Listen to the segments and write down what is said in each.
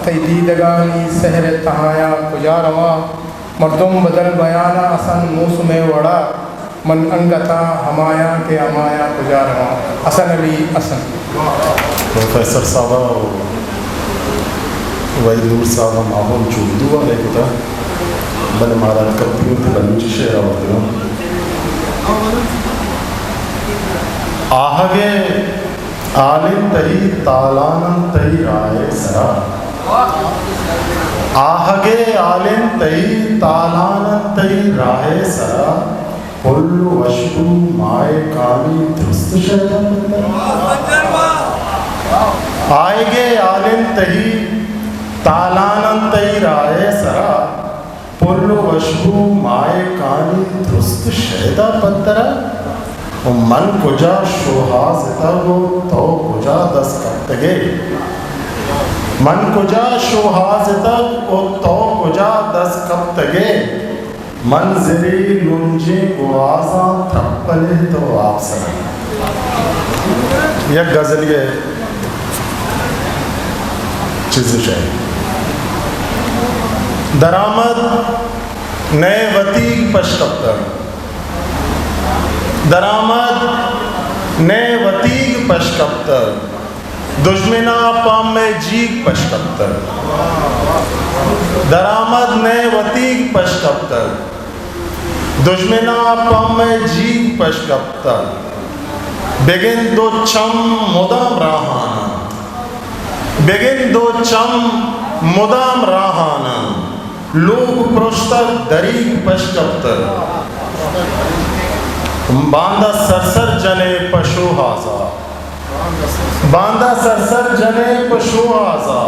तईदीदगानी सहर तहाया कुजा रवा मर्दुम बदल बयाना असन मौसम वड़ा मन अंगता हमाया के अमाया कुजा रवा असन अली असन प्रोफेसर साहब वही नूर साहब माहौल चुंदू वाले कुता बने मारा कपियों के बलूच शेर आवत आहगे आलिम तही तालानम तही राय सरा आहगे आलिम तही तालानम तही राय सरा पुल्लु वशु माए काली दुरुस्त शैतान आएगे आलिम तही तालानम तही राय सरा पुल्लु वशु माए काली दुरुस्त शैदा पत्तरा मन कुजा शोहाज तगो तो कुजा दस कप्तगे मन कुजा शोहाज तग ओ तो कुजा दस कप्तगे मंजरी लुंजे गुआजा थप्पले तो आप सर यह गजल ये चीज़ है दरामद नए वती पशकप्तर दरामद ने वतीग पशकप्तर दुश्मना पाम में जीग पशकप्तर दरामद ने वतीग पशकप्तर दुश्मना पाम में जीग पशकप्तर बेगिन दो चम मुदाम राहाना बेगिन दो चम मुदाम राहाना लोग प्रोस्तर दरीग पशकप्तर बांदा सरसर जने पशु हाजा बांदा सरसर जने पशु हाजा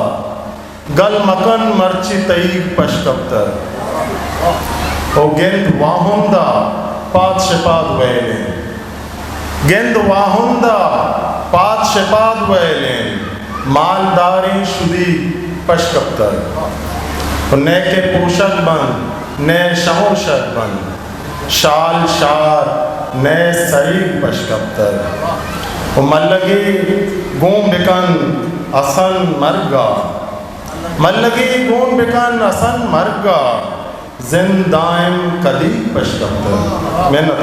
गल मकन मर्ची तईग पशकप्तर ओ गेंद वाहुंदा पात शपाद वैले गेंद वाहुंदा पात शपाद वैले मालदारी शुदी पशकप्तर ने के पोषक बन ने शमोशक बन शाल शार नए सईग पशकप्तर मल्लगी गूम बिकन असन मरगा मल्लगी गूम बिकन असन मरगा जिंदाइम कली पशकप्तर मेहनत